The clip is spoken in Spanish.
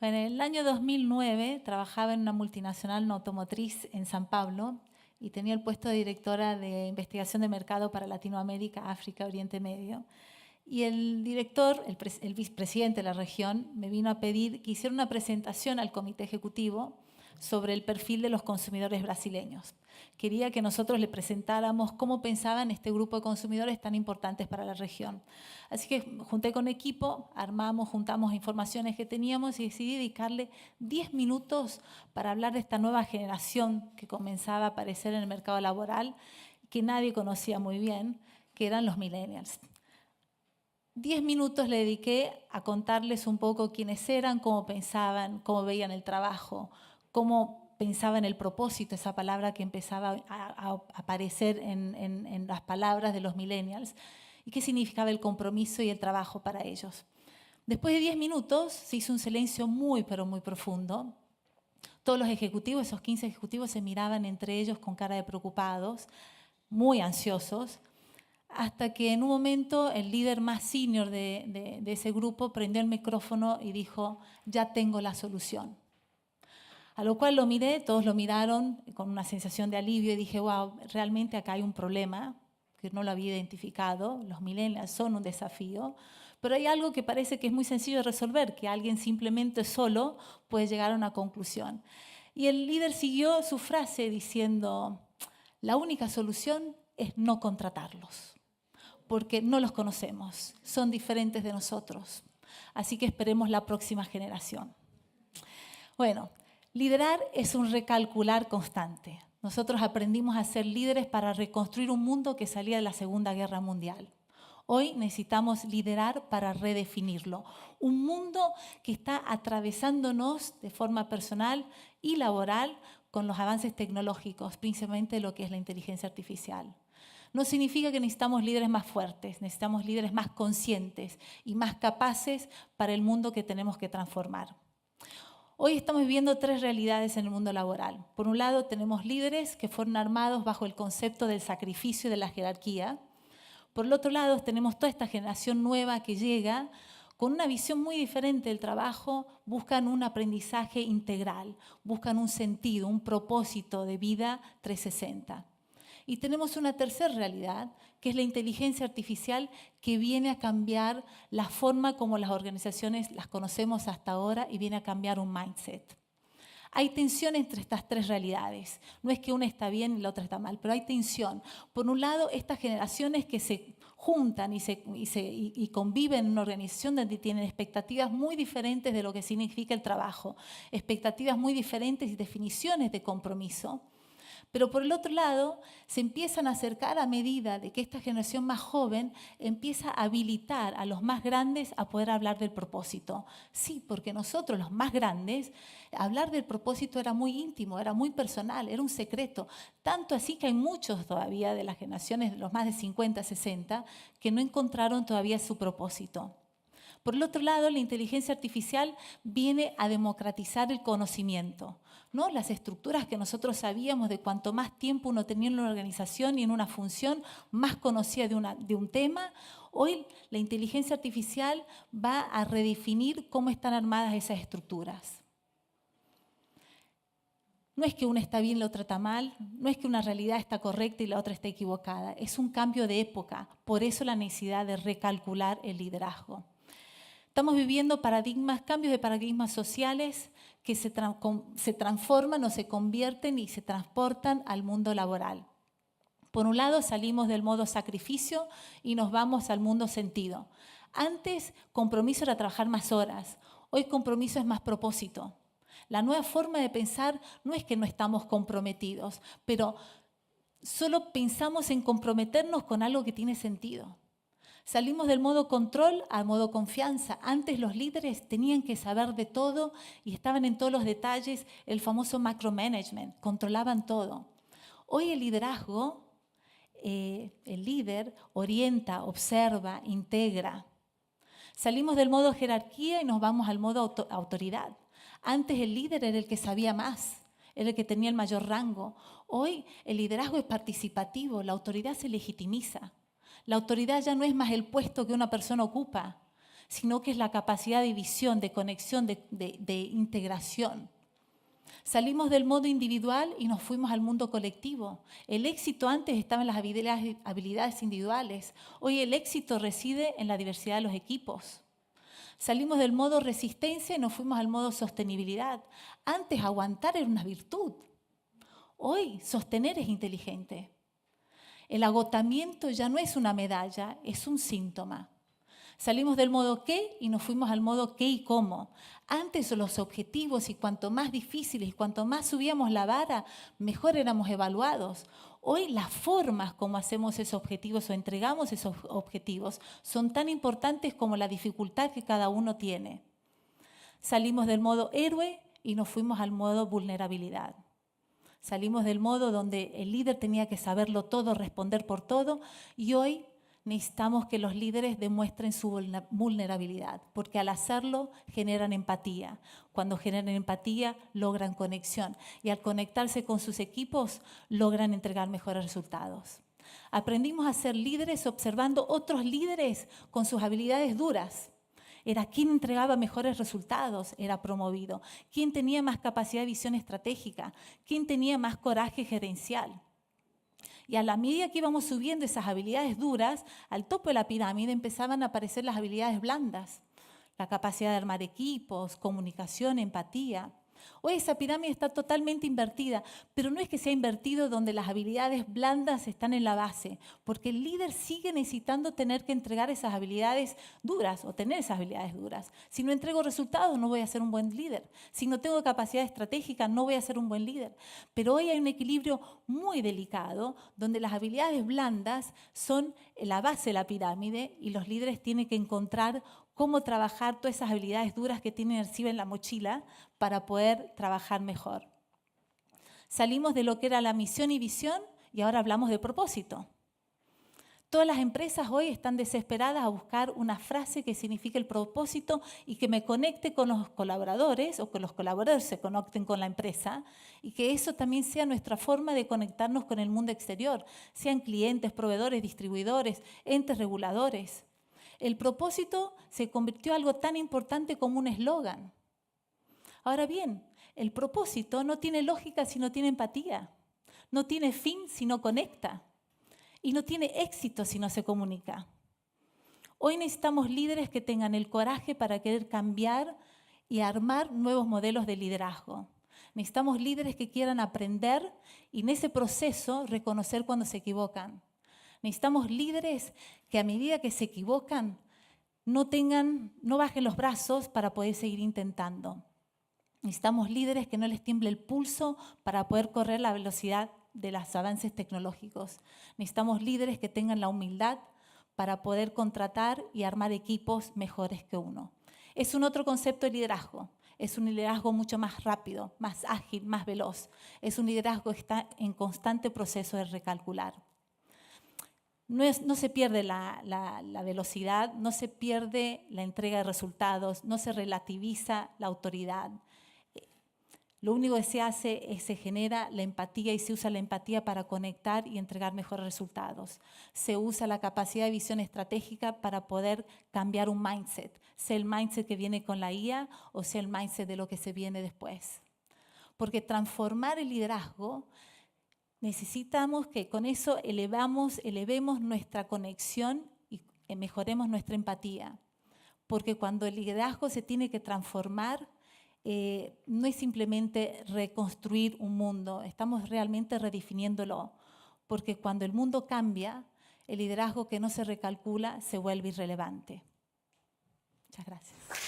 Bueno, en el año 2009 trabajaba en una multinacional no automotriz en San Pablo y tenía el puesto de directora de investigación de mercado para Latinoamérica, África, Oriente Medio. Y el director, el vicepresidente de la región, me vino a pedir que hiciera una presentación al comité ejecutivo sobre el perfil de los consumidores brasileños. Quería que nosotros le presentáramos cómo pensaban este grupo de consumidores tan importantes para la región. Así que junté con equipo, juntamos informaciones que teníamos y decidí dedicarle 10 minutos para hablar de esta nueva generación que comenzaba a aparecer en el mercado laboral, que nadie conocía muy bien, que eran los millennials. 10 minutos le dediqué a contarles un poco quiénes eran, cómo pensaban, cómo veían el trabajo, cómo pensaban el propósito, esa palabra que empezaba a aparecer en las palabras de los millennials, y qué significaba el compromiso y el trabajo para ellos. Después de 10 minutos se hizo un silencio muy, pero muy profundo. Todos los ejecutivos, esos 15 ejecutivos, se miraban entre ellos con cara de preocupados, muy ansiosos, hasta que en un momento el líder más senior de ese grupo prendió el micrófono y dijo: ya tengo la solución. A lo cual lo miré, todos lo miraron con una sensación de alivio y dije: wow, realmente acá hay un problema que no lo había identificado. Los millennials son un desafío, pero hay algo que parece que es muy sencillo de resolver, que alguien simplemente solo puede llegar a una conclusión. Y el líder siguió su frase diciendo: la única solución es no contratarlos, porque no los conocemos, son diferentes de nosotros. Así que esperemos la próxima generación. Bueno, liderar es un recalcular constante. Nosotros aprendimos a ser líderes para reconstruir un mundo que salía de la Segunda Guerra Mundial. Hoy necesitamos liderar para redefinirlo. Un mundo que está atravesándonos de forma personal y laboral con los avances tecnológicos, principalmente lo que es la inteligencia artificial. No significa que necesitamos líderes más fuertes, necesitamos líderes más conscientes y más capaces para el mundo que tenemos que transformar. Hoy estamos viviendo tres realidades en el mundo laboral. Por un lado, tenemos líderes que fueron armados bajo el concepto del sacrificio y de la jerarquía. Por el otro lado, tenemos toda esta generación nueva que llega con una visión muy diferente del trabajo, buscan un aprendizaje integral, buscan un sentido, un propósito de vida 360. Y tenemos una tercera realidad, que es la inteligencia artificial, que viene a cambiar la forma como las organizaciones las conocemos hasta ahora y viene a cambiar un mindset. Hay tensión entre estas tres realidades. No es que una está bien y la otra está mal, pero hay tensión. Por un lado, estas generaciones que se juntan y conviven en una organización donde tienen expectativas muy diferentes de lo que significa el trabajo, expectativas muy diferentes y definiciones de compromiso. Pero por el otro lado, se empiezan a acercar a medida de que esta generación más joven empieza a habilitar a los más grandes a poder hablar del propósito. Sí, porque nosotros, los más grandes, hablar del propósito era muy íntimo, era muy personal, era un secreto. Tanto así que hay muchos todavía de las generaciones, de los más de 50, 60, que no encontraron todavía su propósito. Por el otro lado, la inteligencia artificial viene a democratizar el conocimiento, ¿no? Las estructuras que nosotros sabíamos de cuanto más tiempo uno tenía en una organización y en una función, más conocía de un tema. Hoy la inteligencia artificial va a redefinir cómo están armadas esas estructuras. No es que una está bien y la otra está mal, no es que una realidad está correcta y la otra está equivocada. Es un cambio de época, por eso la necesidad de recalcular el liderazgo. Estamos viviendo cambios de paradigmas sociales que se transforman o se convierten y se transportan al mundo laboral. Por un lado, salimos del modo sacrificio y nos vamos al mundo sentido. Antes, compromiso era trabajar más horas. Hoy, compromiso es más propósito. La nueva forma de pensar no es que no estamos comprometidos, pero solo pensamos en comprometernos con algo que tiene sentido. Salimos del modo control al modo confianza. Antes los líderes tenían que saber de todo y estaban en todos los detalles, el famoso macromanagement, controlaban todo. Hoy el liderazgo, el líder orienta, observa, integra. Salimos del modo jerarquía y nos vamos al modo autoridad. Antes el líder era el que sabía más, era el que tenía el mayor rango. Hoy el liderazgo es participativo, la autoridad se legitimiza. La autoridad ya no es más el puesto que una persona ocupa, sino que es la capacidad de visión, de conexión, de integración. Salimos del modo individual y nos fuimos al mundo colectivo. El éxito antes estaba en las habilidades individuales. Hoy el éxito reside en la diversidad de los equipos. Salimos del modo resistencia y nos fuimos al modo sostenibilidad. Antes aguantar era una virtud. Hoy sostener es inteligente. El agotamiento ya no es una medalla, es un síntoma. Salimos del modo qué y nos fuimos al modo qué y cómo. Antes los objetivos, y cuanto más difíciles y cuanto más subíamos la vara, mejor éramos evaluados. Hoy las formas como hacemos esos objetivos o entregamos esos objetivos son tan importantes como la dificultad que cada uno tiene. Salimos del modo héroe y nos fuimos al modo vulnerabilidad. Salimos del modo donde el líder tenía que saberlo todo, responder por todo, y hoy necesitamos que los líderes demuestren su vulnerabilidad, porque al hacerlo generan empatía. Cuando generan empatía, logran conexión, y al conectarse con sus equipos, logran entregar mejores resultados. Aprendimos a ser líderes observando otros líderes con sus habilidades duras. Era quien entregaba mejores resultados, era promovido. Quien tenía más capacidad de visión estratégica, quien tenía más coraje gerencial. Y a la medida que íbamos subiendo esas habilidades duras, al topo de la pirámide empezaban a aparecer las habilidades blandas. La capacidad de armar equipos, comunicación, empatía. Hoy esa pirámide está totalmente invertida, pero no es que sea invertido donde las habilidades blandas están en la base, porque el líder sigue necesitando tener que entregar esas habilidades duras o tener esas habilidades duras. Si no entrego resultados, no voy a ser un buen líder. Si no tengo capacidad estratégica, no voy a ser un buen líder. Pero hoy hay un equilibrio muy delicado donde las habilidades blandas son la base de la pirámide y los líderes tienen que encontrar cómo trabajar todas esas habilidades duras que tienen encima en la mochila para poder trabajar mejor. Salimos de lo que era la misión y visión y ahora hablamos de propósito. Todas las empresas hoy están desesperadas a buscar una frase que signifique el propósito y que me conecte con los colaboradores o que los colaboradores se conecten con la empresa y que eso también sea nuestra forma de conectarnos con el mundo exterior, sean clientes, proveedores, distribuidores, entes reguladores. El propósito se convirtió en algo tan importante como un eslogan. Ahora bien, el propósito no tiene lógica si no tiene empatía, no tiene fin si no conecta y no tiene éxito si no se comunica. Hoy necesitamos líderes que tengan el coraje para querer cambiar y armar nuevos modelos de liderazgo. Necesitamos líderes que quieran aprender y en ese proceso reconocer cuando se equivocan. Necesitamos líderes que a medida que se equivocan no bajen los brazos para poder seguir intentando. Necesitamos líderes que no les tiemble el pulso para poder correr la velocidad de los avances tecnológicos. Necesitamos líderes que tengan la humildad para poder contratar y armar equipos mejores que uno. Es un otro concepto de liderazgo. Es un liderazgo mucho más rápido, más ágil, más veloz. Es un liderazgo que está en constante proceso de recalcular. No se pierde la velocidad, no se pierde la entrega de resultados, no se relativiza la autoridad. Lo único que se hace es se genera la empatía y se usa la empatía para conectar y entregar mejores resultados. Se usa la capacidad de visión estratégica para poder cambiar un mindset, sea el mindset que viene con la IA o sea el mindset de lo que se viene después. Porque transformar el liderazgo necesitamos que con eso elevemos nuestra conexión y mejoremos nuestra empatía. Porque cuando el liderazgo se tiene que transformar, no es simplemente reconstruir un mundo, estamos realmente redefiniéndolo. Porque cuando el mundo cambia, el liderazgo que no se recalcula se vuelve irrelevante. Muchas gracias.